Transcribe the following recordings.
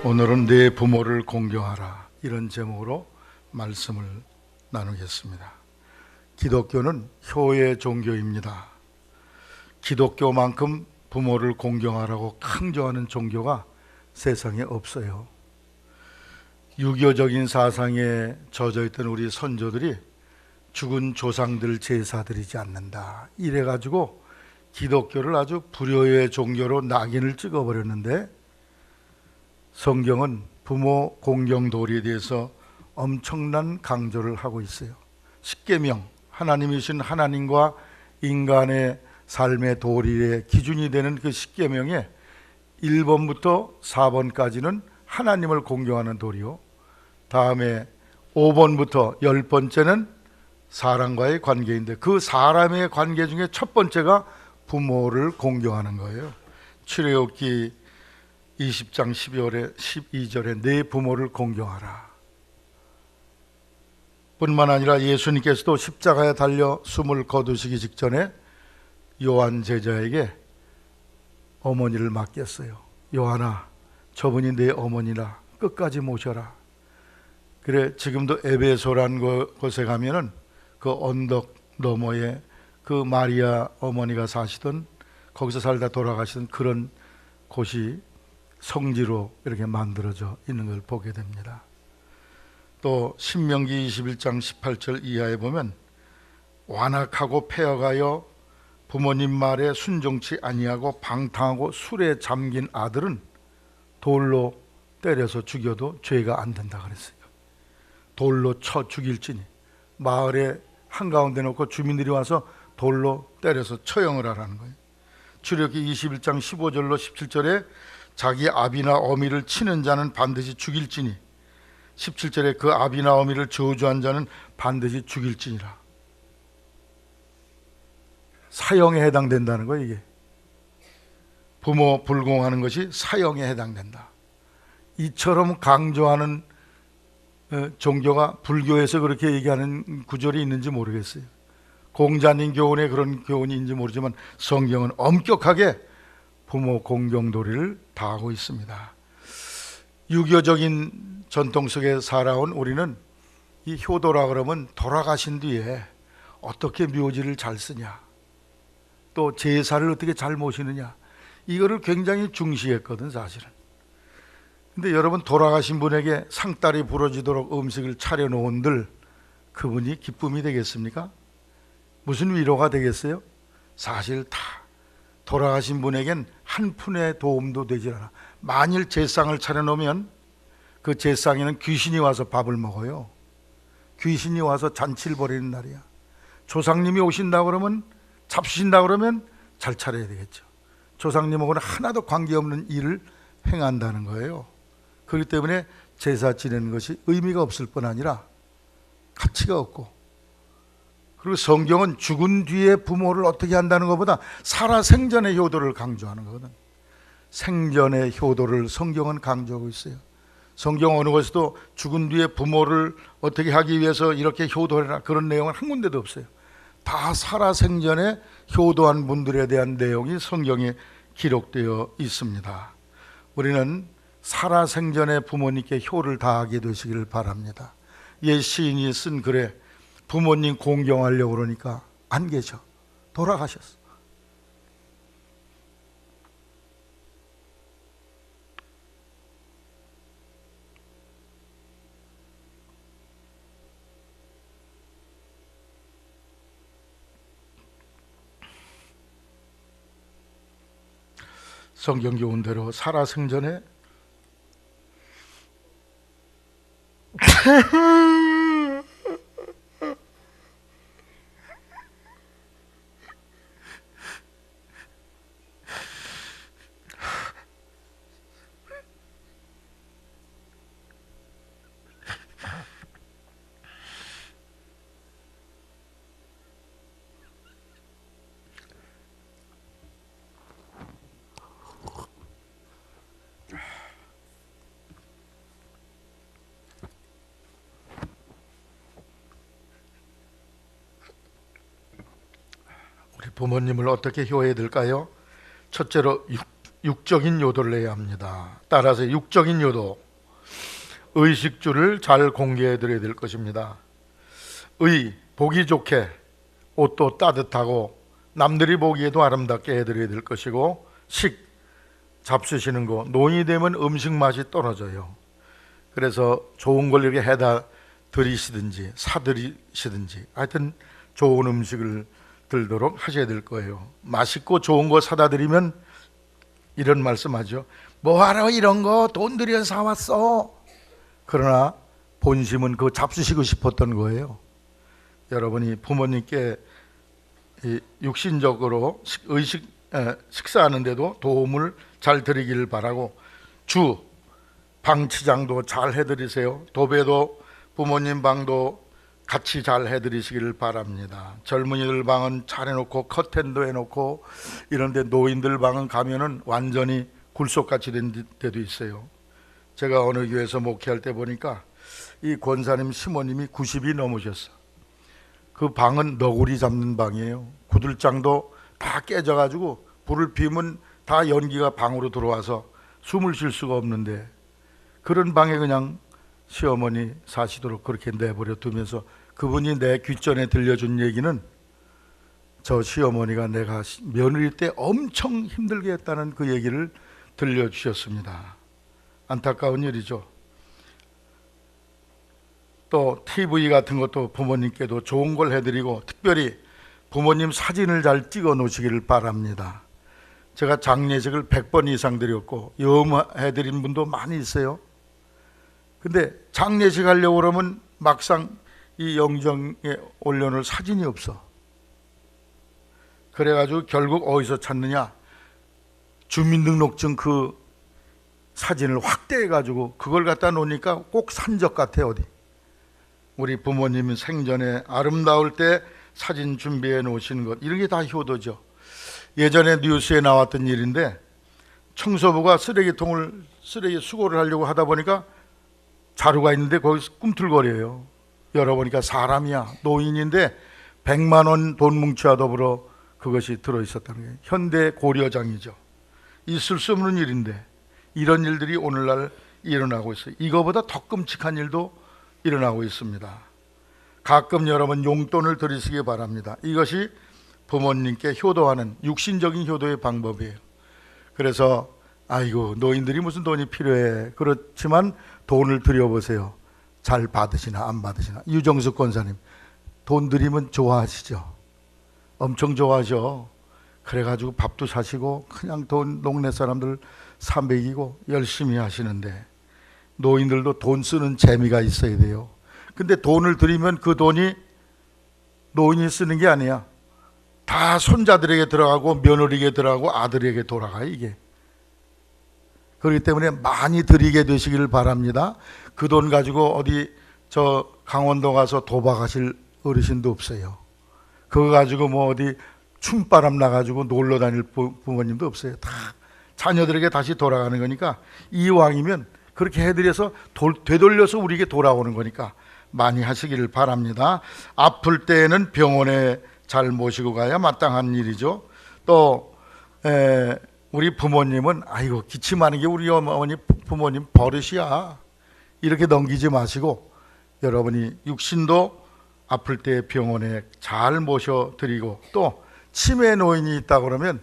오늘은 내 부모를 공경하라, 이런 제목으로 말씀을 나누겠습니다. 기독교는 효의 종교입니다. 기독교만큼 부모를 공경하라고 강조하는 종교가 세상에 없어요. 유교적인 사상에 젖어있던 우리 선조들이 죽은 조상들 제사 드리지 않는다, 이래가지고 기독교를 아주 불효의 종교로 낙인을 찍어버렸는데, 성경은 부모 공경 도리에 대해서 엄청난 강조를 하고 있어요. 십계명, 하나님이신 하나님과 인간의 삶의 도리의 기준이 되는 그 십계명에 1번부터 4번까지는 하나님을 공경하는 도리요, 다음에 5번부터 10번째는 사람과의 관계인데, 그 사람의 관계 중에 첫 번째가 부모를 공경하는 거예요. 출애굽기 20장 12절에 내 부모를 공경하라. 뿐만 아니라 예수님께서도 십자가에 달려 숨을 거두시기 직전에 요한 제자에게 어머니를 맡겼어요. 요한아, 저분이 내 어머니라, 끝까지 모셔라. 그래, 지금도 에베소란 곳에 가면은 그 언덕 너머에 그 마리아 어머니가 사시던, 거기서 살다 돌아가시던 그런 곳이 성지로 이렇게 만들어져 있는 걸 보게 됩니다. 또 신명기 21장 18절 이하에 보면, 완악하고 폐역하여 부모님 말에 순종치 아니하고 방탕하고 술에 잠긴 아들은 돌로 때려서 죽여도 죄가 안 된다 그랬어요. 돌로 쳐 죽일지니, 마을에 한가운데 놓고 주민들이 와서 돌로 때려서 처형을 하라는 거예요. 출애굽기 21장 15절로 17절에 자기 아비나 어미를 치는 자는 반드시 죽일지니, 17절에 그 아비나 어미를 저주한 자는 반드시 죽일지니라. 사형에 해당된다는 거예요. 이게 부모 불공하는 것이 사형에 해당된다. 이처럼 강조하는 종교가 불교에서 그렇게 얘기하는 구절이 있는지 모르겠어요. 공자님 교훈에 그런 교훈이 있는지 모르지만 성경은 엄격하게 부모 공경도리를 다하고 있습니다. 유교적인 전통 속에 살아온 우리는 이 효도라 그러면 돌아가신 뒤에 어떻게 묘지를 잘 쓰냐, 또 제사를 어떻게 잘 모시느냐, 이거를 굉장히 중시했거든 사실은. 근데 여러분, 돌아가신 분에게 상다리 부러지도록 음식을 차려놓은들 그분이 기쁨이 되겠습니까? 무슨 위로가 되겠어요? 사실 다 돌아가신 분에겐 한 푼의 도움도 되질 않아. 만일 제상을 차려놓으면 그 제상에는 귀신이 와서 밥을 먹어요. 귀신이 와서 잔치를 벌이는 날이야. 조상님이 오신다 그러면, 잡수신다 그러면 잘 차려야 되겠죠. 조상님하고는 하나도 관계없는 일을 행한다는 거예요. 그렇기 때문에 제사 지내는 것이 의미가 없을 뿐 아니라 가치가 없고, 그리고 성경은 죽은 뒤에 부모를 어떻게 한다는 것보다 살아 생전의 효도를 강조하는 거거든. 생전의 효도를 성경은 강조하고 있어요. 성경 어느 곳에도 죽은 뒤에 부모를 어떻게 하기 위해서 이렇게 효도해라, 그런 내용은 한 군데도 없어요. 다 살아 생전에 효도한 분들에 대한 내용이 성경에 기록되어 있습니다. 우리는 살아 생전에 부모님께 효를 다하게 되시기를 바랍니다. 옛 시인이 쓴 글에 부모님 공경하려고 그러니까 안 계셔, 돌아가셨어. 성경 교훈대로 살아 생전에 우리 부모님을 어떻게 효해야 될까요? 첫째로 육적인 요도를 해야 합니다. 따라서 육적인 요도, 의식주를 잘 공개해 드려야 될 것입니다. 의, 보기 좋게 옷도 따뜻하고 남들이 보기에도 아름답게 해드려야 될 것이고, 식, 잡수시는 거, 노인이 되면 음식 맛이 떨어져요. 그래서 좋은 걸 이렇게 해다 드리시든지 사드리시든지 하여튼 좋은 음식을 들도록 하셔야 될 거예요. 맛있고 좋은 거 사다 드리면 이런 말씀하죠. 뭐하러 이런 거 돈 들여 사왔어. 그러나 본심은 그거 잡수시고 싶었던 거예요. 여러분이 부모님께 육신적으로 식사하는데도 도움을 잘 드리기를 바라고, 방치장도 잘 해드리세요. 도배도 부모님 방도 같이 잘 해드리시기를 바랍니다. 젊은이들 방은 잘 해놓고 커튼도 해놓고 이런데 노인들 방은 가면은 완전히 굴속같이 된 데도 있어요. 제가 어느 교회에서 목회할 때 보니까 이 권사님 시모님이 90이 넘으셨어. 그 방은 너구리 잡는 방이에요. 구들장도 다 깨져가지고 불을 피우면 다 연기가 방으로 들어와서 숨을 쉴 수가 없는데, 그런 방에 그냥 시어머니 사시도록 그렇게 내버려 두면서 그분이 내 귓전에 들려준 얘기는 저 시어머니가 내가 며느리 때 엄청 힘들게 했다는 그 얘기를 들려주셨습니다. 안타까운 일이죠. 또 TV 같은 것도 부모님께도 좋은 걸 해드리고, 특별히 부모님 사진을 잘 찍어 놓으시기를 바랍니다. 제가 장례식을 100번 이상 드렸고 염해드린 분도 많이 있어요. 근데 장례식 하려고 그러면 막상 이 영정에 올려놓을 사진이 없어. 그래가지고 결국 어디서 찾느냐, 주민등록증 그 사진을 확대해가지고 그걸 갖다 놓으니까 꼭 산적 같아. 어디 우리 부모님이 생전에 아름다울 때 사진 준비해 놓으시는 것, 이런 게 다 효도죠. 예전에 뉴스에 나왔던 일인데, 청소부가 쓰레기 수거를 하려고 하다 보니까 자루가 있는데 거기서 꿈틀거려요. 열어보니까 사람이야. 노인인데 100만 원 돈 뭉치와 더불어 그것이 들어있었다는 거예요. 현대 고려장이죠. 있을 수 없는 일인데 이런 일들이 오늘날 일어나고 있어요. 이거보다 더 끔찍한 일도 일어나고 있습니다. 가끔 여러분 용돈을 드리시기 바랍니다. 이것이 부모님께 효도하는 육신적인 효도의 방법이에요. 그래서 아이고 노인들이 무슨 돈이 필요해. 그렇지만 돈을 드려보세요. 잘 받으시나 안 받으시나. 유정숙 권사님 돈 드리면 좋아하시죠? 엄청 좋아하죠. 그래가지고 밥도 사시고 그냥 동네 사람들 사먹이고 열심히 하시는데, 노인들도 돈 쓰는 재미가 있어야 돼요. 근데 돈을 드리면 그 돈이 노인이 쓰는 게 아니야. 다 손자들에게 들어가고 며느리에게 들어가고 아들에게 돌아가요. 이게 그렇기 때문에 많이 드리게 되시기를 바랍니다. 그 돈 가지고 어디 저 강원도 가서 도박하실 어르신도 없어요. 그거 가지고 뭐 어디 춤바람 나가지고 놀러 다닐 부모님도 없어요. 다 자녀들에게 다시 돌아가는 거니까, 이왕이면 그렇게 해드려서 되돌려서 우리에게 돌아오는 거니까 많이 하시기를 바랍니다. 아플 때에는 병원에 잘 모시고 가야 마땅한 일이죠. 또 우리 부모님은 아이고 기침하는 게 우리 어머니 부모님 버릇이야, 이렇게 넘기지 마시고 여러분이 육신도 아플 때 병원에 잘 모셔드리고, 또 치매 노인이 있다 그러면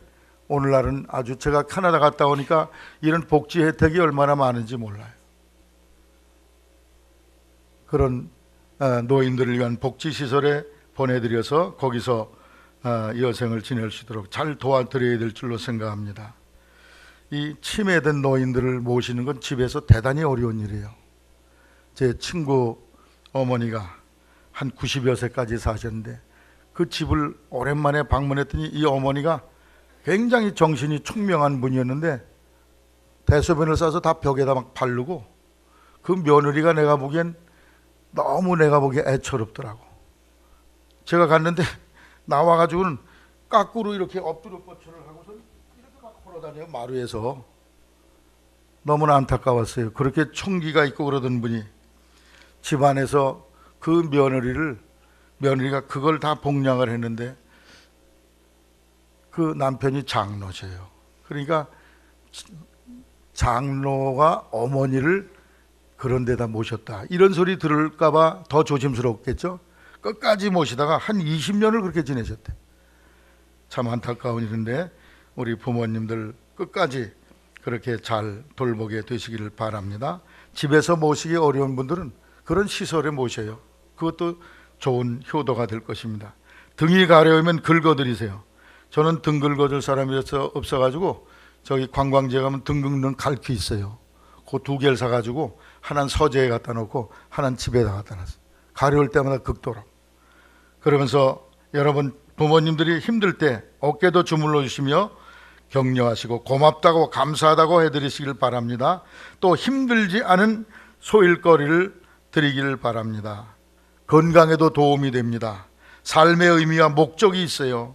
오늘날은 아주, 제가 캐나다 갔다 오니까 이런 복지 혜택이 얼마나 많은지 몰라요. 그런 노인들을 위한 복지시설에 보내드려서 거기서 여생을 지낼 수 있도록 잘 도와드려야 될 줄로 생각합니다. 이 치매된 노인들을 모시는 건 집에서 대단히 어려운 일이에요. 제 친구 어머니가 한 90여 세까지 사셨는데 그 집을 오랜만에 방문했더니 이 어머니가 굉장히 정신이 총명한 분이었는데 대소변을 싸서 다 벽에다 막 바르고, 그 며느리가 내가 보기엔 너무 애처롭더라고. 제가 갔는데 나와가지고는 까꾸로 이렇게 엎드려 뻗쳐를 하고서 이렇게 막 걸어다녀요, 마루에서. 너무나 안타까웠어요. 그렇게 총기가 있고 그러던 분이 집안에서 그 며느리가 그걸 다 복양을 했는데 그 남편이 장로셔요. 그러니까 장로가 어머니를 그런 데다 모셨다, 이런 소리 들을까 봐 더 조심스럽겠죠. 끝까지 모시다가 한 20년을 그렇게 지내셨대. 참 안타까운 일인데 우리 부모님들 끝까지 그렇게 잘 돌보게 되시기를 바랍니다. 집에서 모시기 어려운 분들은 그런 시설에 모셔요. 그것도 좋은 효도가 될 것입니다. 등이 가려우면 긁어드리세요. 저는 등 긁어줄 사람이 없어가지고 저기 관광지에 가면 등 긁는 갈퀴 있어요. 그 두 개를 사가지고 하나는 서재에 갖다 놓고 하나는 집에다 갖다 놨어요. 가려울 때마다 긁도록. 그러면서 여러분 부모님들이 힘들 때 어깨도 주물러 주시며 격려하시고 고맙다고 감사하다고 해드리시길 바랍니다. 또 힘들지 않은 소일거리를 드리기를 바랍니다. 건강에도 도움이 됩니다. 삶의 의미와 목적이 있어요.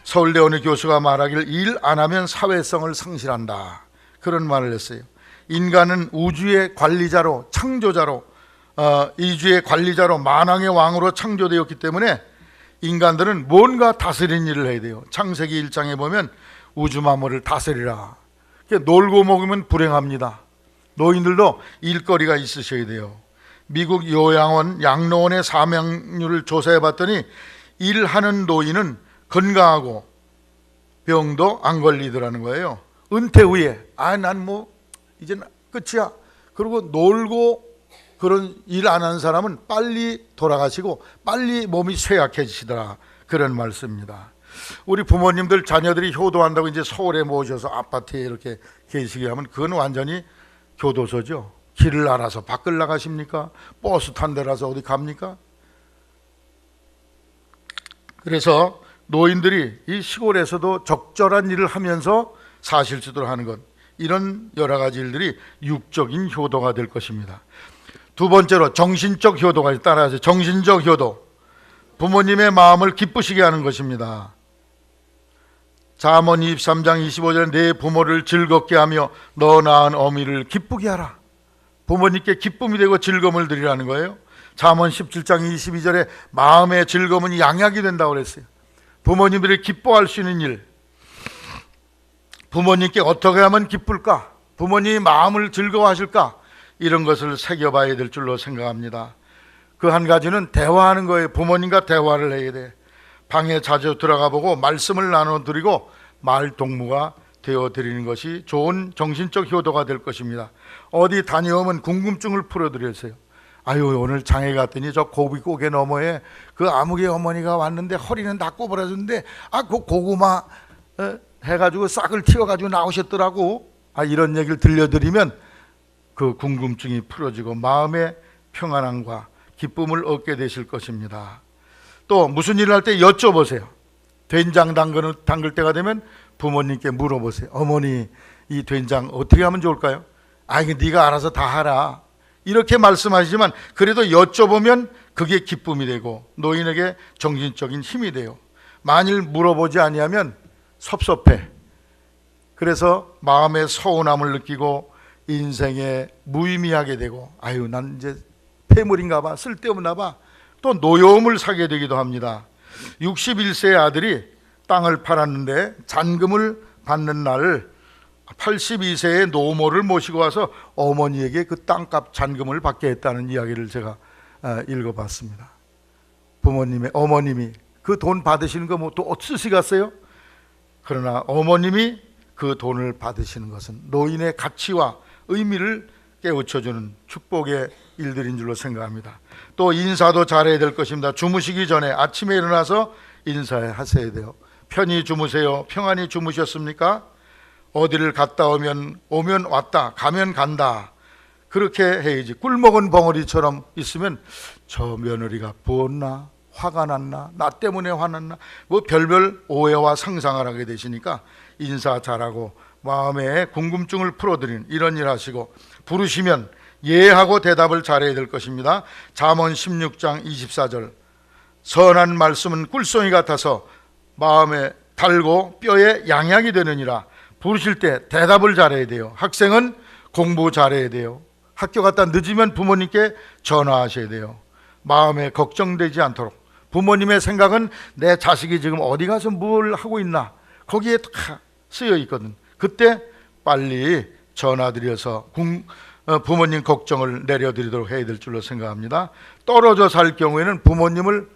서울대 어느 교수가 말하기를 일 안 하면 사회성을 상실한다, 그런 말을 했어요. 인간은 우주의 관리자로, 창조자로, 이주의 관리자로, 만왕의 왕으로 창조되었기 때문에 인간들은 뭔가 다스리는 일을 해야 돼요. 창세기 1장에 보면 우주 만물을 다스리라. 놀고 먹으면 불행합니다. 노인들도 일거리가 있으셔야 돼요. 미국 요양원 양로원의 사망률을 조사해 봤더니 일하는 노인은 건강하고 병도 안 걸리더라는 거예요. 은퇴 후에 난 뭐 이제 끝이야, 그리고 놀고 그런 일 안 하는 사람은 빨리 돌아가시고 빨리 몸이 쇠약해지시더라, 그런 말씀입니다. 우리 부모님들 자녀들이 효도한다고 이제 서울에 모셔서 아파트에 이렇게 계시게 하면 그건 완전히 교도소죠. 길을 알아서 밖을 나가십니까? 버스 탄 데라서 어디 갑니까? 그래서 노인들이 이 시골에서도 적절한 일을 하면서 사실 수 있도록 하는 것, 이런 여러 가지 일들이 육적인 효도가 될 것입니다. 두 번째로 정신적 효도가 따라서 정신적 효도, 부모님의 마음을 기쁘시게 하는 것입니다. 잠언 23장 25절에 내 부모를 즐겁게 하며 너 낳은 어미를 기쁘게 하라. 부모님께 기쁨이 되고 즐거움을 드리라는 거예요. 잠언 17장 22절에 마음의 즐거움은 양약이 된다고 그랬어요. 부모님들이 기뻐할 수 있는 일, 부모님께 어떻게 하면 기쁠까, 부모님이 마음을 즐거워하실까, 이런 것을 새겨봐야 될 줄로 생각합니다. 그 한 가지는 대화하는 거예요. 부모님과 대화를 해야 돼. 방에 자주 들어가 보고 말씀을 나눠드리고 말동무가 되어드리는 것이 좋은 정신적 효도가 될 것입니다. 어디 다녀오면 궁금증을 풀어드렸어요. 아유, 오늘 장에 갔더니 저 고비고개 너머에 그 아무개 어머니가 왔는데 허리는 다 꼬부라졌는데 그 고구마 해가지고 싹을 틔워가지고 나오셨더라고. 이런 얘기를 들려드리면 그 궁금증이 풀어지고 마음의 평안함과 기쁨을 얻게 되실 것입니다. 또 무슨 일을 할 때 여쭤보세요. 된장 담글 때가 되면 부모님께 물어보세요. 어머니, 이 된장 어떻게 하면 좋을까요? 이거 네가 알아서 다 하라, 이렇게 말씀하시지만 그래도 여쭤보면 그게 기쁨이 되고 노인에게 정신적인 힘이 돼요. 만일 물어보지 아니하면 섭섭해. 그래서 마음의 서운함을 느끼고 인생에 무의미하게 되고 난 이제 폐물인가 봐, 쓸데없나 봐, 또 노여움을 사게 되기도 합니다. 61세의 아들이 땅을 팔았는데 잔금을 받는 날 82세의 노모를 모시고 와서 어머니에게 그 땅값 잔금을 받게 했다는 이야기를 제가 읽어봤습니다. 어머님이 그 돈 받으시는 거 뭐 또 쓰시겠어요? 그러나 어머님이 그 돈을 받으시는 것은 노인의 가치와 의미를 깨우쳐주는 축복의 일들인 줄로 생각합니다. 또 인사도 잘해야 될 것입니다. 주무시기 전에 아침에 일어나서 인사하셔야 돼요. 편히 주무세요. 평안히 주무셨습니까? 어디를 갔다 오면 왔다, 가면 간다, 그렇게 해야지. 꿀먹은 벙어리처럼 있으면 저 며느리가 부었나, 화가 났나, 나 때문에 화났나, 뭐 별별 오해와 상상을 하게 되시니까 인사 잘하고 마음의 궁금증을 풀어드리는 이런 일 하시고, 부르시면 예하고 대답을 잘해야 될 것입니다. 잠언 16장 24절 선한 말씀은 꿀송이 같아서 마음에 달고 뼈에 양약이 되느니라. 부르실 때 대답을 잘해야 돼요. 학생은 공부 잘해야 돼요. 학교 갔다 늦으면 부모님께 전화하셔야 돼요. 마음에 걱정되지 않도록. 부모님의 생각은 내 자식이 지금 어디 가서 뭘 하고 있나, 거기에 다 쓰여 있거든. 그때 빨리 전화드려서 부모님 걱정을 내려드리도록 해야 될 줄로 생각합니다. 떨어져 살 경우에는 부모님을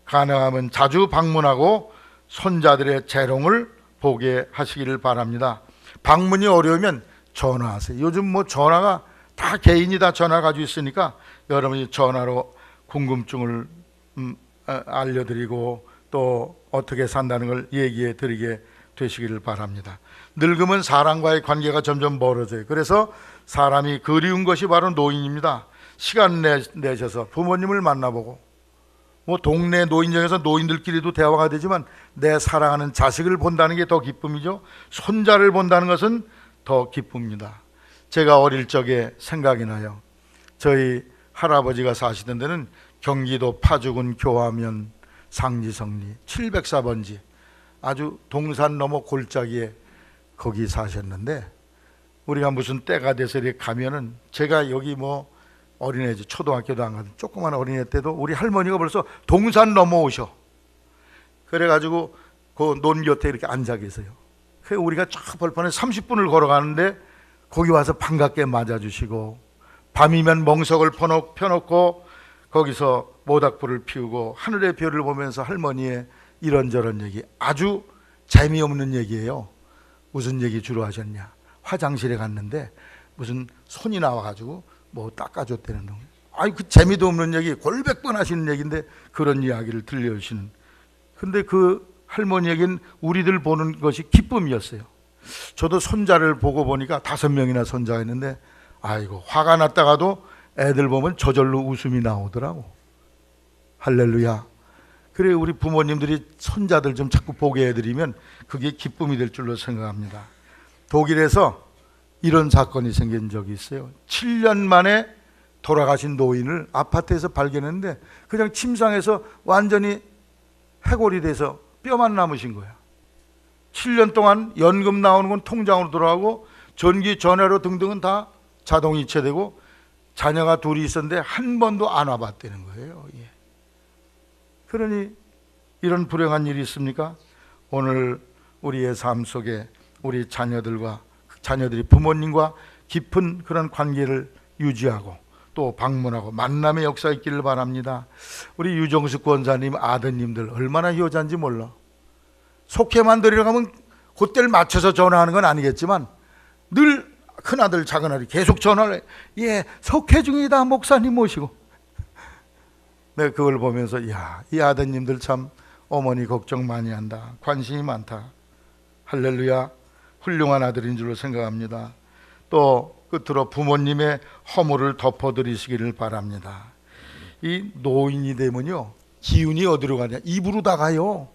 가능하면 자주 방문하고 손자들의 재롱을 보게 하시기를 바랍니다. 방문이 어려우면 전화하세요. 요즘 뭐 전화가 다 개인이 다 전화 가지고 있으니까 여러분이 전화로 궁금증을 알려드리고 또 어떻게 산다는 걸 얘기해 드리게 되시기를 바랍니다. 늙으면 사람과의 관계가 점점 멀어져요. 그래서 사람이 그리운 것이 바로 노인입니다. 시간 내셔서 부모님을 만나보고, 뭐 동네 노인정에서 노인들끼리도 대화가 되지만 내 사랑하는 자식을 본다는 게 더 기쁨이죠. 손자를 본다는 것은 더 기쁩니다. 제가 어릴 적에 생각이 나요. 저희 할아버지가 사시던 데는 경기도 파주군 교화면 상지성리 704번지 아주 동산 너머 골짜기에 거기 사셨는데, 우리가 무슨 때가 돼서 이렇게 가면은, 제가 여기 뭐 어린애 초등학교도 안 가던 조그만 어린애 때도 우리 할머니가 벌써 동산 넘어오셔. 그래가지고 그 논 곁에 이렇게 앉아 계세요. 그래서 우리가 쫙 벌판에 30분을 걸어가는데 거기 와서 반갑게 맞아주시고, 밤이면 멍석을 펴놓고 거기서 모닥불을 피우고 하늘의 별을 보면서 할머니의 이런저런 얘기, 아주 재미없는 얘기예요. 무슨 얘기 주로 하셨냐? 화장실에 갔는데 무슨 손이 나와가지고 뭐 닦아줬다는 놈. 아니 그 재미도 없는 얘기, 골백번 하시는 얘기인데 그런 이야기를 들려주시는. 근데 그 할머니에겐 우리들 보는 것이 기쁨이었어요. 저도 손자를 보고 보니까 5명이나 손자가 있는데, 아이고 화가 났다가도 애들 보면 저절로 웃음이 나오더라고. 할렐루야. 그래, 우리 부모님들이 손자들 좀 자꾸 보게 해드리면 그게 기쁨이 될 줄로 생각합니다. 독일에서 이런 사건이 생긴 적이 있어요. 7년 만에 돌아가신 노인을 아파트에서 발견했는데 그냥 침상에서 완전히 해골이 돼서 뼈만 남으신 거야. 7년 동안 연금 나오는 건 통장으로 들어가고 전기, 전화로 등등은 다 자동 이체되고, 자녀가 둘이 있었는데 한 번도 안 와봤다는 거예요. 예. 그러니 이런 불행한 일이 있습니까? 오늘 우리의 삶 속에 우리 자녀들이 부모님과 깊은 그런 관계를 유지하고 또 방문하고 만남의 역사가 있기를 바랍니다. 우리 유정숙 권사님 아드님들 얼마나 효자인지 몰라. 속회만 드리러 가면 그때를 맞춰서 전화하는 건 아니겠지만 늘 큰아들 작은아들이 계속 전화를 해. 예, 속회 중이다 목사님 모시고. 내가 그걸 보면서 야, 이 아드님들 참 어머니 걱정 많이 한다, 관심이 많다. 할렐루야. 훌륭한 아들인 줄로 생각합니다. 또 끝으로 부모님의 허물을 덮어드리시기를 바랍니다. 이 노인이 되면요, 기운이 어디로 가냐? 입으로 다 가요.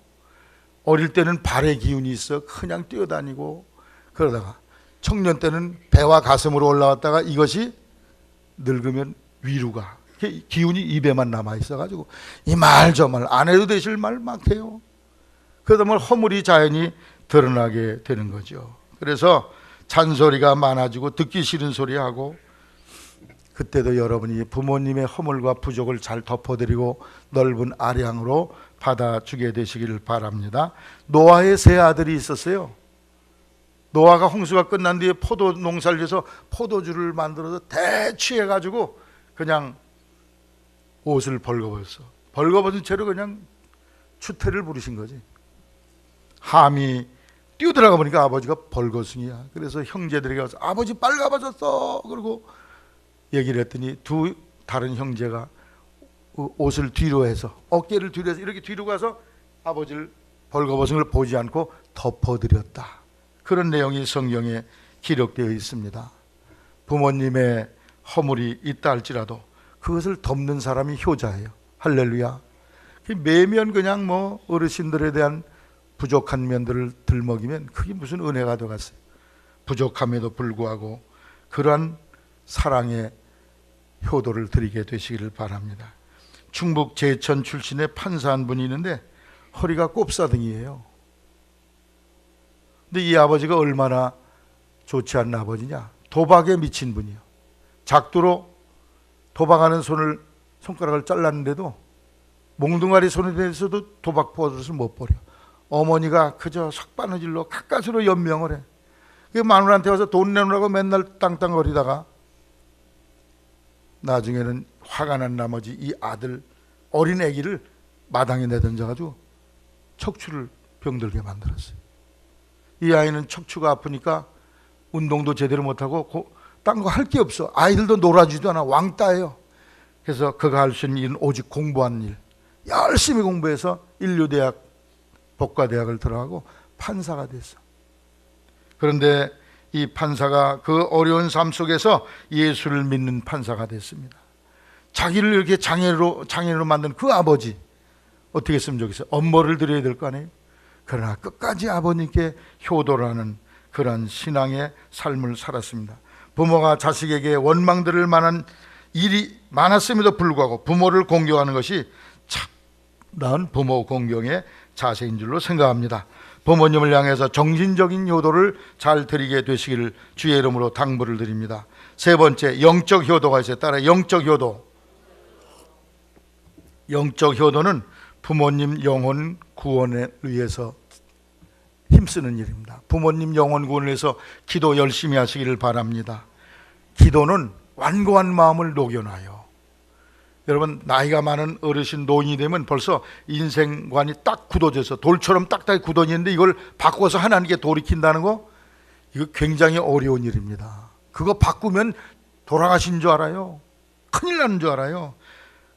어릴 때는 발에 기운이 있어 그냥 뛰어다니고, 그러다가 청년 때는 배와 가슴으로 올라왔다가 이것이 늙으면 위로 가. 기운이 입에만 남아 있어가지고 이 말 저 말 안 해도 되실 말 막 해요. 그러다 보면 허물이 자연히 드러나게 되는 거죠. 그래서 잔소리가 많아지고 듣기 싫은 소리하고, 그때도 여러분이 부모님의 허물과 부족을 잘 덮어드리고 넓은 아량으로 받아주게 되시기를 바랍니다. 노아의 세 아들이 있었어요. 노아가 홍수가 끝난 뒤에 포도 농사를 해서 포도주를 만들어서 대취해가지고 그냥 옷을 벌거벗어. 벌거벗은 채로 그냥 추태를 부르신 거지. 함이 뛰어들어가 보니까 아버지가 벌거숭이야. 그래서 형제들에게 가서 아버지 빨가벗었어. 그리고 얘기를 했더니 두 다른 형제가 옷을 뒤로 해서, 어깨를 뒤로 해서 이렇게 뒤로 가서 아버지를 벌거벗은 걸 보지 않고 덮어드렸다. 그런 내용이 성경에 기록되어 있습니다. 부모님의 허물이 있다 할지라도 그것을 덮는 사람이 효자예요. 할렐루야. 매면 그냥 뭐 어르신들에 대한 부족한 면들을 들먹이면 그게 무슨 은혜가 되겠어요. 부족함에도 불구하고 그러한 사랑의 효도를 드리게 되시기를 바랍니다. 충북 제천 출신의 판사 한 분이 있는데 허리가 꼽사등이에요. 근데 이 아버지가 얼마나 좋지 않은 아버지냐. 도박에 미친 분이에요. 작두로 도박하는 손가락을 잘랐는데도 몽둥아리 손에 대해서도 도박 버릇을 못 버려. 어머니가 그저 석바느질로 가까스로 연명을 해. 그 마누라한테 와서 돈 내놓으라고 맨날 땅땅거리다가 나중에는 화가 난 나머지 이 아들 어린 아기를 마당에 내던져가지고 척추를 병들게 만들었어요. 이 아이는 척추가 아프니까 운동도 제대로 못하고 딴 거 할 게 없어. 아이들도 놀아주지도 않아. 왕따예요. 그래서 그가 할 수 있는 일은 오직 공부한 일. 열심히 공부해서 인류대학 법과대학을 들어가고 판사가 됐어. 그런데 이 판사가 그 어려운 삶 속에서 예수를 믿는 판사가 됐습니다. 자기를 이렇게 장애로 만든 그 아버지 어떻게 했으면 좋겠어요? 엄벌을 드려야 될 거 아니에요? 그러나 끝까지 아버님께 효도라는 그런 신앙의 삶을 살았습니다. 부모가 자식에게 원망들을 만한 일이 많았음에도 불구하고 부모를 공경하는 것이 참나은 부모 공경의 자세인 줄로 생각합니다. 부모님을 향해서 정신적인 효도를 잘 드리게 되시기를 주의 이름으로 당부를 드립니다. 세 번째, 영적 효도가 있어요. 따라 영적 효도. 영적 효도는 부모님 영혼 구원에 의해서 힘쓰는 일입니다. 부모님 영혼 구원을 위해서 기도 열심히 하시기를 바랍니다. 기도는 완고한 마음을 녹여놔요. 여러분, 나이가 많은 어르신 노인이 되면 벌써 인생관이 딱 굳어져서 돌처럼 딱딱히 굳어지는데 이걸 바꿔서 하나님께 돌이킨다는 거, 이거 굉장히 어려운 일입니다. 그거 바꾸면 돌아가신 줄 알아요. 큰일 나는 줄 알아요.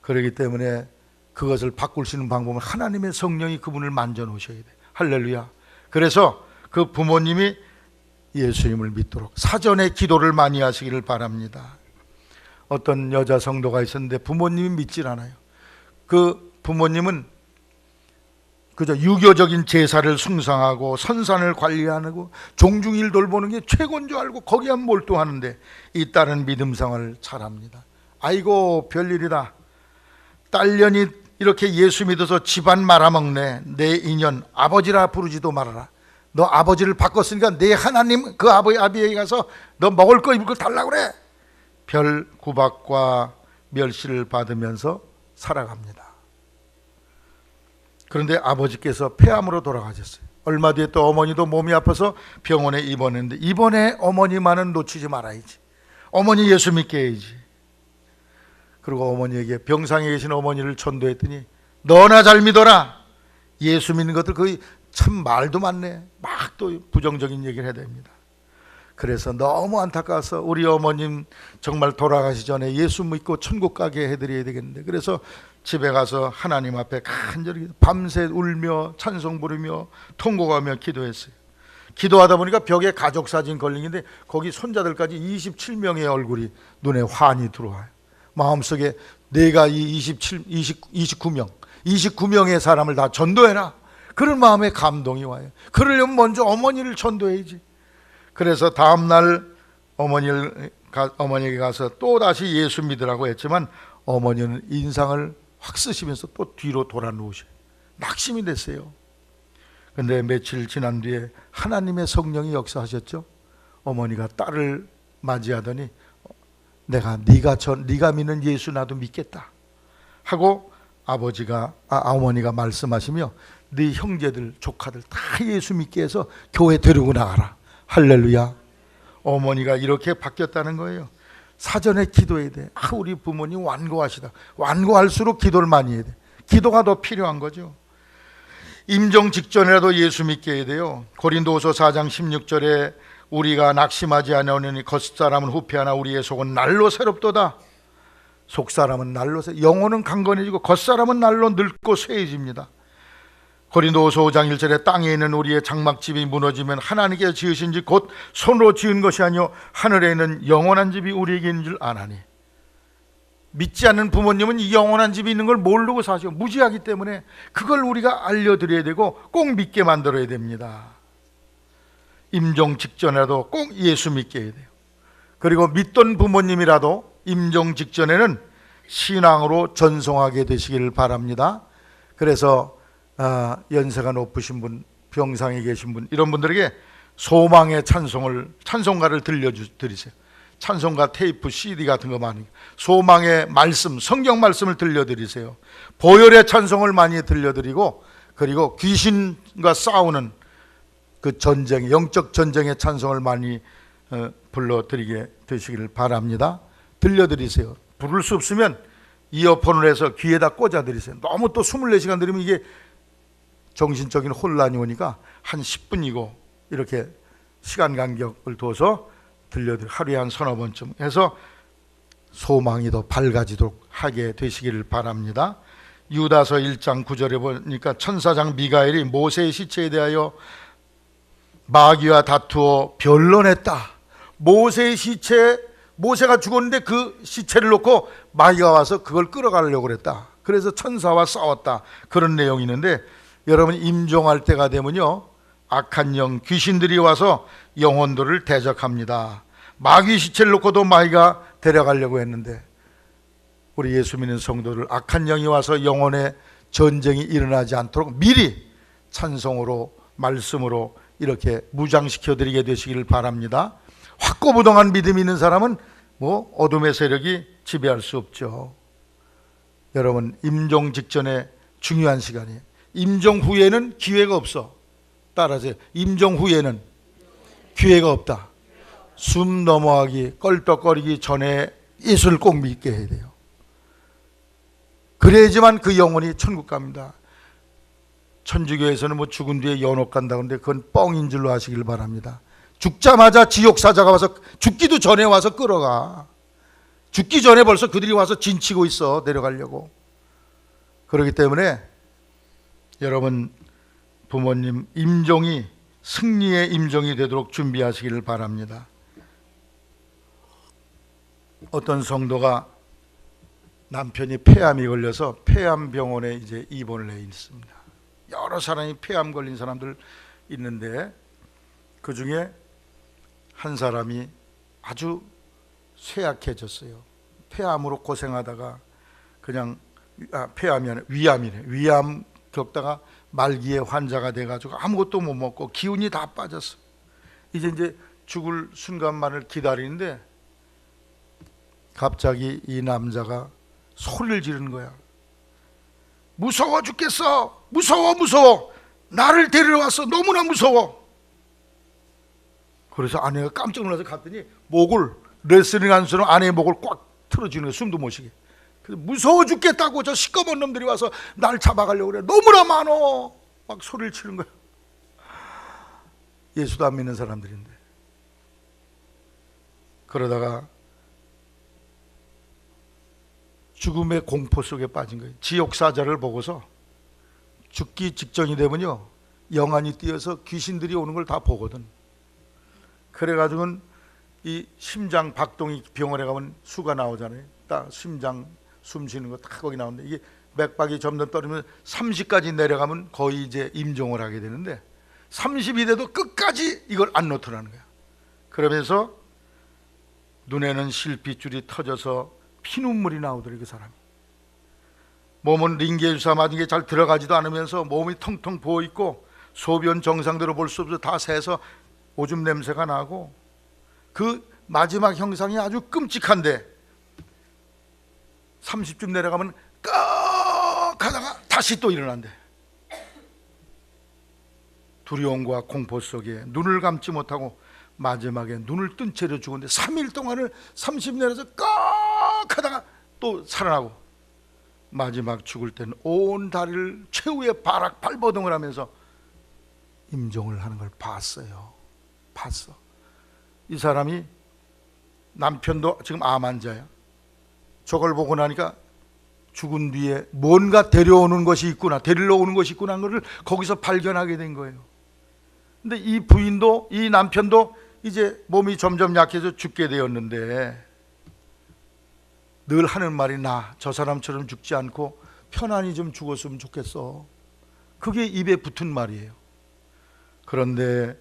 그렇기 때문에 그것을 바꿀 수 있는 방법은 하나님의 성령이 그분을 만져 놓으셔야 돼요. 할렐루야. 그래서 그 부모님이 예수님을 믿도록 사전에 기도를 많이 하시기를 바랍니다. 어떤 여자 성도가 있었는데 부모님이 믿질 않아요. 그 부모님은 그저 유교적인 제사를 숭상하고 선산을 관리하고 종중일 돌보는 게 최고인 줄 알고 거기에 몰두하는데 이 딸은 믿음 생활을 잘합니다. 아이고 별일이다. 딸년이 이렇게 예수 믿어서 집안 말아먹네. 내 인연 아버지라 부르지도 말아라. 너 아버지를 바꿨으니까 내 하나님 그 아비에게 가서 너 먹을 거 입을 거 달라고 그래. 별 구박과 멸시를 받으면서 살아갑니다. 그런데 아버지께서 폐암으로 돌아가셨어요. 얼마 뒤에 또 어머니도 몸이 아파서 병원에 입원했는데 이번에 어머니만은 놓치지 말아야지. 어머니 예수 믿게 해야지. 그리고 어머니에게 병상에 계신 어머니를 전도했더니 너나 잘 믿어라. 예수 믿는 것들 거의 참 말도 많네. 막 또 부정적인 얘기를 해야 됩니다. 그래서 너무 안타까워서 우리 어머님 정말 돌아가시 전에 예수 믿고 천국 가게 해드려야 되겠는데, 그래서 집에 가서 하나님 앞에 간절히 밤새 울며 찬송 부르며 통곡하며 기도했어요. 기도하다 보니까 벽에 가족사진 걸리는데 거기 손자들까지 27명의 얼굴이 눈에 환히 들어와요. 마음속에 내가 이 29명의 사람을 다 전도해라, 그런 마음에 감동이 와요. 그러려면 먼저 어머니를 전도해야지. 그래서 다음날 어머니에게 가서 또 다시 예수 믿으라고 했지만 어머니는 인상을 확 쓰시면서 또 뒤로 돌아 누우셔요. 낙심이 됐어요. 그런데 며칠 지난 뒤에 하나님의 성령이 역사하셨죠. 어머니가 딸을 맞이하더니 내가 네가 믿는 예수 나도 믿겠다 하고 어머니가 말씀하시며 네 형제들 조카들 다 예수 믿게 해서 교회 데리고 나가라. 할렐루야. 어머니가 이렇게 바뀌었다는 거예요. 사전에 기도해야 돼. 우리 부모님 완고하시다. 완고할수록 기도를 많이 해야 돼. 기도가 더 필요한 거죠. 임종 직전이라도 예수 믿게 해야 돼요. 고린도후서 4장 16절에 우리가 낙심하지 아니하노니 겉사람은 후패하나 우리의 속은 날로 새롭도다. 속사람은 날로 영혼은 강건해지고 겉사람은 날로 늙고 쇠해집니다. 고린도후서 5장 1절에 땅에 있는 우리의 장막집이 무너지면 하나님께서 지으신 집 곧 손으로 지은 것이 아니요 하늘에 있는 영원한 집이 우리에게 있는 줄 아나니. 믿지 않는 부모님은 이 영원한 집이 있는 걸 모르고 사죠. 무지하기 때문에 그걸 우리가 알려드려야 되고 꼭 믿게 만들어야 됩니다. 임종 직전이라도 꼭 예수 믿게 해야 돼요. 그리고 믿던 부모님이라도 임종 직전에는 신앙으로 전송하게 되시기를 바랍니다. 그래서 연세가 높으신 분, 병상에 계신 분, 이런 분들에게 소망의 찬송가를 들려드리세요. 찬송가 테이프, CD 같은 거 많이, 소망의 말씀, 성경 말씀을 들려드리세요. 보혈의 찬송을 많이 들려드리고, 그리고 귀신과 싸우는 그 전쟁, 영적 전쟁의 찬송을 많이 불러드리게 되시기를 바랍니다. 들려드리세요. 부를 수 없으면 이어폰을 해서 귀에다 꽂아드리세요. 너무 또 24시간 들으면 이게 정신적인 혼란이 오니까 한 10분이고 이렇게 시간 간격을 둬서 하루에 한 서너 번쯤 해서 소망이 더 밝아지도록 하게 되시기를 바랍니다. 유다서 1장 9절에 보니까 천사장 미가엘이 모세의 시체에 대하여 마귀와 다투어 변론했다. 모세의 시체, 모세가 죽었는데 그 시체를 놓고 마귀가 와서 그걸 끌어가려고 그랬다. 그래서 천사와 싸웠다. 그런 내용이 있는데, 여러분 임종할 때가 되면요, 악한 영, 귀신들이 와서 영혼들을 대적합니다. 마귀 시체를 놓고도 마귀가 데려가려고 했는데, 우리 예수 믿는 성도들 악한 영이 와서 영혼의 전쟁이 일어나지 않도록 미리 찬송으로, 말씀으로 이렇게 무장시켜 드리게 되시기를 바랍니다. 확고부동한 믿음이 있는 사람은 어둠의 세력이 지배할 수 없죠. 여러분, 임종 직전에 중요한 시간이에요. 임종 후에는 기회가 없어. 따라하세요. 임종 후에는 기회가 없다. 숨 넘어가기, 껄떡거리기 전에 예수를 꼭 믿게 해야 돼요. 그래야지만 그 영혼이 천국 갑니다. 천주교에서는 죽은 뒤에 연옥 간다 그러는데 그건 뻥인 줄로 아시길 바랍니다. 죽자마자 지옥사자가 와서, 죽기도 전에 와서 끌어가. 죽기 전에 벌써 그들이 와서 진치고 있어, 내려가려고. 그렇기 때문에 여러분, 부모님 임종이 승리의 임종이 되도록 준비하시기를 바랍니다. 어떤 성도가 남편이 폐암이 걸려서 폐암병원에 이제 입원을 해 있습니다. 여러 사람이 폐암 걸린 사람들 있는데, 그 중에 한 사람이 아주 쇠약해졌어요. 폐암으로 고생하다가 그냥 폐암이 아니라 위암이래. 위암 겪다가 말기에 환자가 돼가지고 아무것도 못 먹고 기운이 다 빠졌어. 이제 죽을 순간만을 기다리는데 갑자기 이 남자가 소리를 지르는 거야. 무서워 죽겠어. 무서워. 나를 데리러 왔어. 너무나 무서워. 그래서 아내가 깜짝 놀라서 갔더니 목을, 레슬링 하는 수는 아내의 목을 꽉 틀어주는 거야. 숨도 못 쉬게. 무서워 죽겠다고 저 시꺼먼 놈들이 와서 날 잡아가려고 그래. 너무나 많어. 막 소리를 치는 거야. 예수도 안 믿는 사람들인데. 그러다가 죽음의 공포 속에 빠진 거예요. 지옥사자를 보고서 죽기 직전이 되면요, 영안이 띄어서 귀신들이 오는 걸 다 보거든. 그래가지고는 이 심장 박동이 병원에 가면 수가 나오잖아요. 딱 심장 숨 쉬는 거 딱 거기 나오는데, 이게 맥박이 점점 떨어지면 30까지 내려가면 거의 이제 임종을 하게 되는데, 30이 돼도 끝까지 이걸 안 놓더라는 거야. 그러면서 눈에는 실핏줄이 터져서 피눈물이 나오더래, 그 사람이. 몸은 링게 주사 맞은 게 잘 들어가지도 않으면서 몸이 텅텅 부어있고 소변 정상대로 볼 수 없어 다 새서 오줌 냄새가 나고, 그 마지막 형상이 아주 끔찍한데 30쯤 내려가면 꺽 하다가 다시 또 일어난대. 두려움과 공포 속에 눈을 감지 못하고 마지막에 눈을 뜬 채로 죽었는데 3일 동안을 30 내려서 꺽 하다가 또 살아나고, 마지막 죽을 때는 온 다리를 최후의 발버둥을 하면서 임종을 하는 걸 봤어요. 봤어. 이 사람이, 남편도 지금 암 환자야. 저걸 보고 나니까 죽은 뒤에 뭔가 데려오는 것이 있구나, 데리러 오는 것이 있구나 하는 것을 거기서 발견하게 된 거예요. 근데 이 부인도, 이 남편도 이제 몸이 점점 약해져 죽게 되었는데 늘 하는 말이, 나 저 사람처럼 죽지 않고 편안히 좀 죽었으면 좋겠어. 그게 입에 붙은 말이에요. 그런데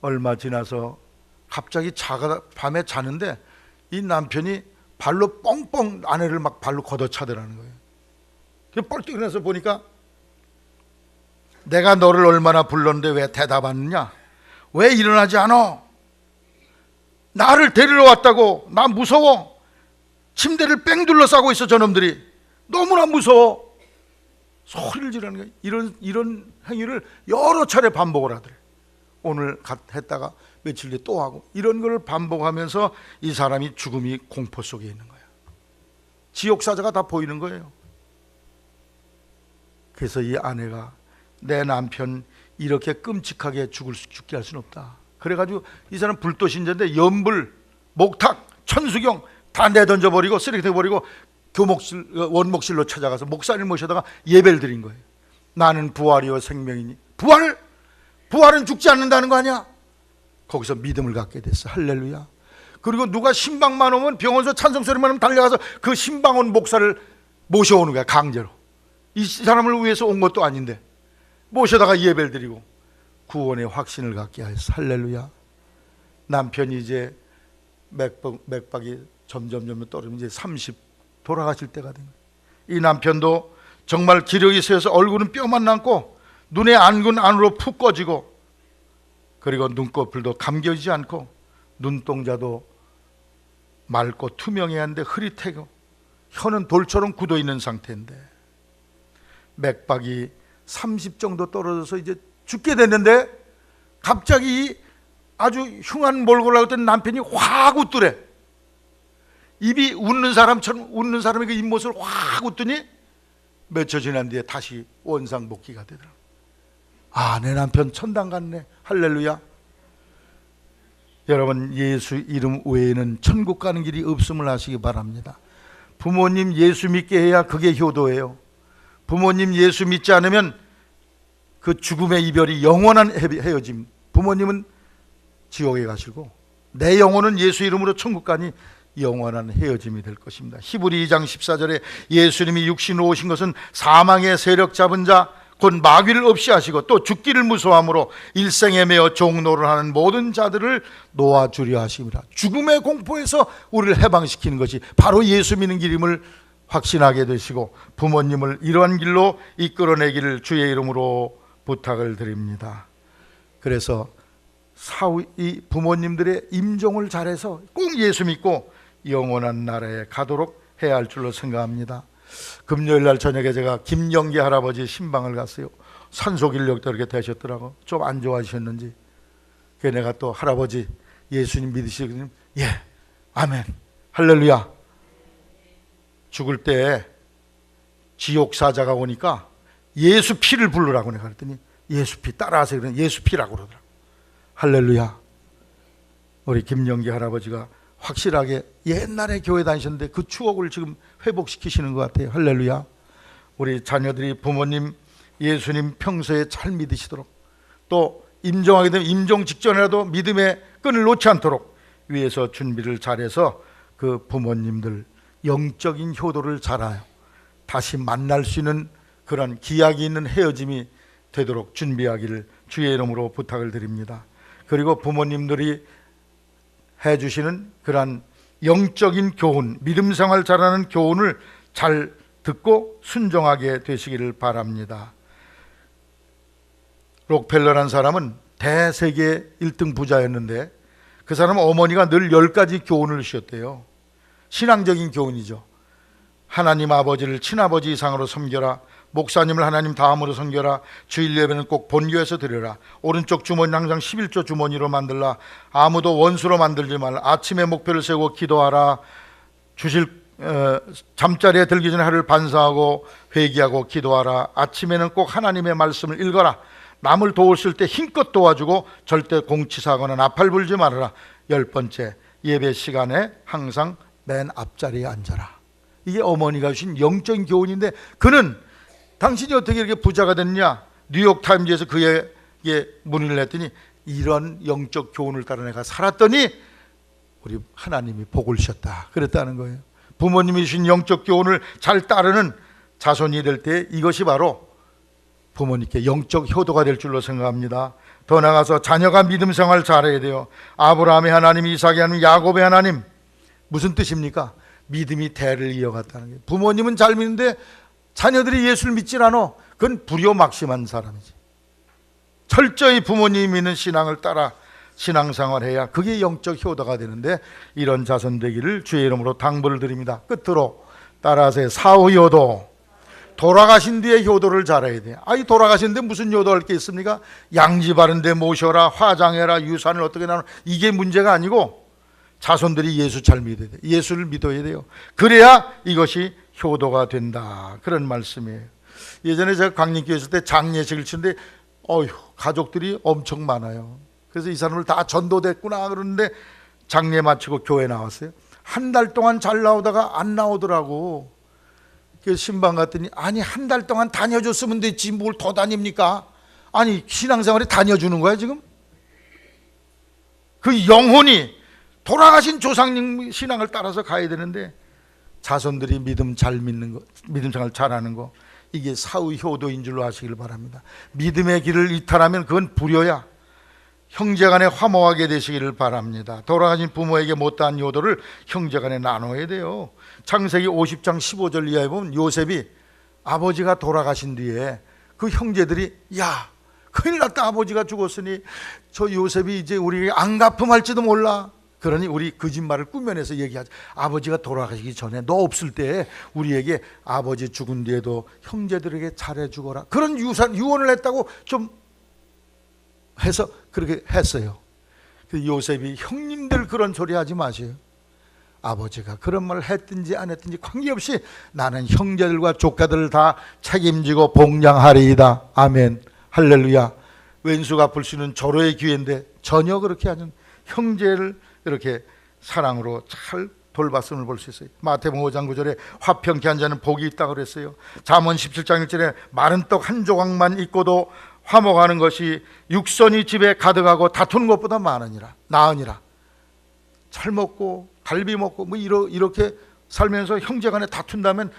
얼마 지나서 갑자기 밤에 자는데 이 남편이 발로 뻥뻥 아내를 막 발로 걷어차더라는 거예요. 뻘떡 일어나서 보니까, 내가 너를 얼마나 불렀는데 왜 대답 안 했냐? 왜 일어나지 않아? 나를 데리러 왔다고. 나 무서워. 침대를 뺑 둘러싸고 있어, 저놈들이. 너무나 무서워. 소리를 지르는 거예요. 이런 행위를 여러 차례 반복을 하더래. 오늘 했다가 며칠 뒤에 또 하고, 이런 걸 반복하면서 이 사람이 죽음이 공포 속에 있는 거예요. 지옥사자가 다 보이는 거예요. 그래서 이 아내가 내 남편 이렇게 끔찍하게 죽게 할 수는 없다. 그래가지고 이 사람 불도신자인데 연불, 목탁, 천수경 다 내던져버리고 쓰레기 버리고 교목실, 원목실로 찾아가서 목사님 모셔다가 예배를 드린 거예요. 나는 부활이요 생명이니. 부활은 죽지 않는다는 거 아니야? 거기서 믿음을 갖게 됐어. 할렐루야. 그리고 누가 신방만 오면, 병원에서 찬송소리만 하면 달려가서 그 신방 온 목사를 모셔오는 거야, 강제로. 이 사람을 위해서 온 것도 아닌데 모셔다가 예배를 드리고 구원의 확신을 갖게 하였어. 할렐루야. 남편이 이제 맥박이 점점 떨어지면 이제 30 돌아가실 때가 된 거예요. 이 남편도 정말 기력이 세서 얼굴은 뼈만 남고 눈의 안근 안으로 푹 꺼지고, 그리고 눈꺼풀도 감겨지지 않고 눈동자도 맑고 투명해야 하는데 흐릿하고 혀는 돌처럼 굳어 있는 상태인데 맥박이 30 정도 떨어져서 이제 죽게 됐는데 갑자기 아주 흉한 몰골을 하고 있던 남편이 확 웃더래. 입이 웃는 사람처럼, 웃는 사람의 그 입모습을 확 웃더니 며칠 지난 뒤에 다시 원상복귀가 되더라고요. 아, 내 남편 천당 갔네. 할렐루야. 여러분, 예수 이름 외에는 천국 가는 길이 없음을 아시기 바랍니다. 부모님 예수 믿게 해야 그게 효도예요. 부모님 예수 믿지 않으면 그 죽음의 이별이 영원한 헤어짐. 부모님은 지옥에 가시고 내 영혼은 예수 이름으로 천국 가니 영원한 헤어짐이 될 것입니다. 히브리 2장 14절에 예수님이 육신으로 오신 것은 사망의 세력 잡은 자 곧 마귀를 없이 하시고 또 죽기를 무서워함으로 일생에 매어 종노를 하는 모든 자들을 놓아주려 하심이라. 죽음의 공포에서 우리를 해방시키는 것이 바로 예수 믿는 길임을 확신하게 되시고 부모님을 이러한 길로 이끌어내기를 주의 이름으로 부탁을 드립니다. 그래서 이 부모님들의 임종을 잘해서 꼭 예수 믿고 영원한 나라에 가도록 해야 할 줄로 생각합니다. 금요일 날 저녁에 제가 김영기 할아버지 신방을 갔어요. 산소길력도 이렇게 되셨더라고. 좀 안 좋아지셨는지. 그래서 내가 또 할아버지 예수님 믿으시거든요. 예, 아멘, 할렐루야. 죽을 때 지옥사자가 오니까 예수 피를 부르라고 내가 그랬더니 예수 피 따라하세요. 그러니 예수 피라고 그러더라고. 할렐루야. 우리 김영기 할아버지가 확실하게 옛날에 교회 다니셨는데 그 추억을 지금 회복시키시는 것 같아요. 할렐루야. 우리 자녀들이 부모님 예수님 평소에 잘 믿으시도록, 또 임종하게 되면 임종 직전이라도 믿음의 끈을 놓지 않도록 위해서 준비를 잘해서 그 부모님들 영적인 효도를 잘하여 다시 만날 수 있는 그런 기약이 있는 헤어짐이 되도록 준비하기를 주의 이름으로 부탁을 드립니다. 그리고 부모님들이 해주시는 그러한 영적인 교훈, 믿음 생활 잘하는 교훈을 잘 듣고 순종하게 되시기를 바랍니다. 록펠러라는 사람은 대세계 1등 부자였는데 그 사람은 어머니가 늘 10가지 교훈을 주셨대요. 신앙적인 교훈이죠. 하나님 아버지를 친아버지 이상으로 섬겨라. 목사님을 하나님 다음으로 섬겨라. 주일 예배는 꼭 본교에서 드려라. 오른쪽 주머니 항상 11조 주머니로 만들라. 아무도 원수로 만들지 말라. 아침에 목표를 세우고 기도하라. 잠자리에 들기 전에 하루를 반성하고 회개하고 기도하라. 아침에는 꼭 하나님의 말씀을 읽어라. 남을 도우실 때 힘껏 도와주고 절대 공치사하거나 나팔 불지 말아라. 10번째, 예배 시간에 항상 맨 앞자리에 앉아라. 이게 어머니가 주신 영적인 교훈인데, 그는 당신이 어떻게 이렇게 부자가 됐냐? 뉴욕타임즈에서 그에게 문의를 했더니 이런 영적 교훈을 따라 내가 살았더니 우리 하나님이 복을 주셨다 그랬다는 거예요. 부모님이 주신 영적 교훈을 잘 따르는 자손이 될 때 이것이 바로 부모님께 영적 효도가 될 줄로 생각합니다. 더 나아가서 자녀가 믿음 생활 잘해야 돼요. 아브라함의 하나님, 이삭의 하나님, 야곱의 하나님. 무슨 뜻입니까? 믿음이 대를 이어갔다는 거예요. 부모님은 잘 믿는데 자녀들이 예수를 믿질 않아. 그건 불효막심한 사람이지. 철저히 부모님이 믿는 신앙을 따라 신앙생활해야 그게 영적 효도가 되는데, 이런 자손 되기를 주의 이름으로 당부를 드립니다. 끝으로 따라하세요. 사후효도, 돌아가신 뒤에 효도를 잘해야 돼요. 아이 돌아가신데 무슨 효도할 게 있습니까? 양지 바른데 모셔라, 화장해라, 유산을 어떻게 나누, 이게 문제가 아니고 자손들이 예수 잘 믿어야 돼요. 예수를 믿어야 돼요. 그래야 이것이 효도가 된다, 그런 말씀이에요. 예전에 제가 광림교회 있을 때 장례식을 치는데 가족들이 엄청 많아요. 그래서 이 사람을 다 전도됐구나 그러는데 장례 마치고 교회 나왔어요. 한 달 동안 잘 나오다가 안 나오더라고. 그래서 신방 갔더니 아니 한 달 동안 다녀줬으면 됐지 뭘 더 다닙니까? 아니 신앙생활에 다녀주는 거야 지금? 그 영혼이 돌아가신 조상님 신앙을 따라서 가야 되는데 자손들이 믿음 잘 믿는 거, 믿음 생활 잘하는 거, 이게 사후 효도인 줄로 아시길 바랍니다. 믿음의 길을 이탈하면 그건 불효야. 형제간에 화목하게 되시기를 바랍니다. 돌아가신 부모에게 못다한 효도를 형제간에 나눠야 돼요. 창세기 50장 15절 이하에 보면 요셉이 아버지가 돌아가신 뒤에 그 형제들이 야 큰일 났다, 아버지가 죽었으니 저 요셉이 이제 우리 안 갚음할지도 몰라. 그러니 우리 거짓말을 꾸며내서 얘기하자. 아버지가 돌아가시기 전에 너 없을 때 우리에게 아버지 죽은 뒤에도 형제들에게 잘해주거라, 그런 유언을 했다고 좀 해서 그렇게 했어요. 요셉이 형님들 그런 소리 하지 마세요. 아버지가 그런 말을 했든지 안 했든지 관계없이 나는 형제들과 조카들을 다 책임지고 봉양하리이다. 아멘, 할렐루야. 왼수 갚을 수 있는 절호의 기회인데 전혀 그렇게 하는 형제를 이렇게 사랑으로 잘 돌봤음을 볼 수 있어요. 마태복음 5장 9절에 화평케 한 자는 복이 있다고 그랬어요. 잠언 17장 1절에 마른 떡 한 조각만 있고도 화목하는 것이 육선이 집에 가득하고 다투는 것보다 나으니라. 잘 먹고 갈비 먹고 뭐 이렇게 살면서 형제간에 다툰다면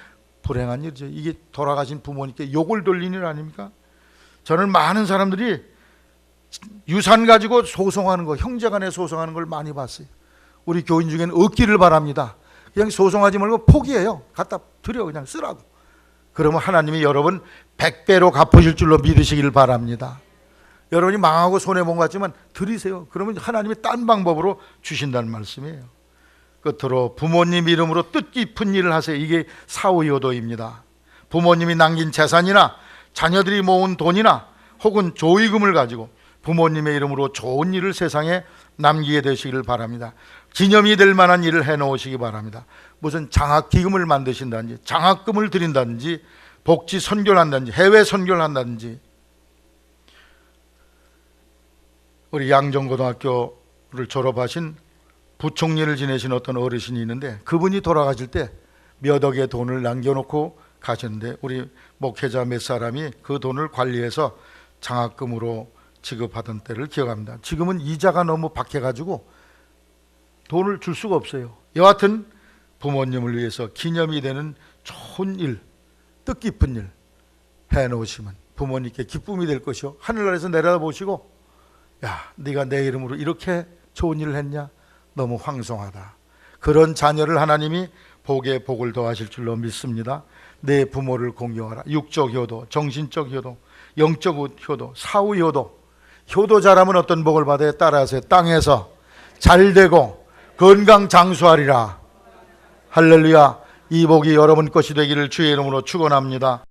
불행한 일이죠. 이게 돌아가신 부모님께 욕을 돌리는 일 아닙니까? 저는 많은 사람들이 유산 가지고 소송하는 거, 형제간에 소송하는 걸 많이 봤어요. 우리 교인 중에는 없기를 바랍니다. 그냥 소송하지 말고 포기해요. 갖다 드려, 그냥 쓰라고. 그러면 하나님이 여러분 100배로 갚으실 줄로 믿으시길 바랍니다. 여러분이 망하고 손해본 것 같지만 드리세요. 그러면 하나님이 딴 방법으로 주신다는 말씀이에요. 끝으로 부모님 이름으로 뜻깊은 일을 하세요. 이게 사후효도입니다. 부모님이 남긴 재산이나 자녀들이 모은 돈이나 혹은 조의금을 가지고 부모님의 이름으로 좋은 일을 세상에 남기게 되시기를 바랍니다. 기념이 될 만한 일을 해놓으시기 바랍니다. 무슨 장학기금을 만드신다든지 장학금을 드린다든지 복지 선교를 한다든지 해외 선교를 한다든지. 우리 양정고등학교를 졸업하신 부총리를 지내신 어떤 어르신이 있는데 그분이 돌아가실 때 몇 억의 돈을 남겨놓고 가셨는데 우리 목회자 몇 사람이 그 돈을 관리해서 장학금으로 지급하던 때를 기억합니다. 지금은 이자가 너무 박해가지고 돈을 줄 수가 없어요. 여하튼 부모님을 위해서 기념이 되는 좋은 일, 뜻깊은 일 해놓으시면 부모님께 기쁨이 될 것이요, 하늘나라에서 내려다보시고 야, 네가 내 이름으로 이렇게 좋은 일을 했냐, 너무 황송하다. 그런 자녀를 하나님이 복에 복을 더하실 줄로 믿습니다. 내 부모를 공경하라. 육적 효도, 정신적 효도, 영적 효도, 사후 효도. 효도 잘하면 어떤 복을 받아야 따라하세요. 땅에서 잘되고 건강 장수하리라. 할렐루야. 이 복이 여러분 것이 되기를 주의 이름으로 축원합니다.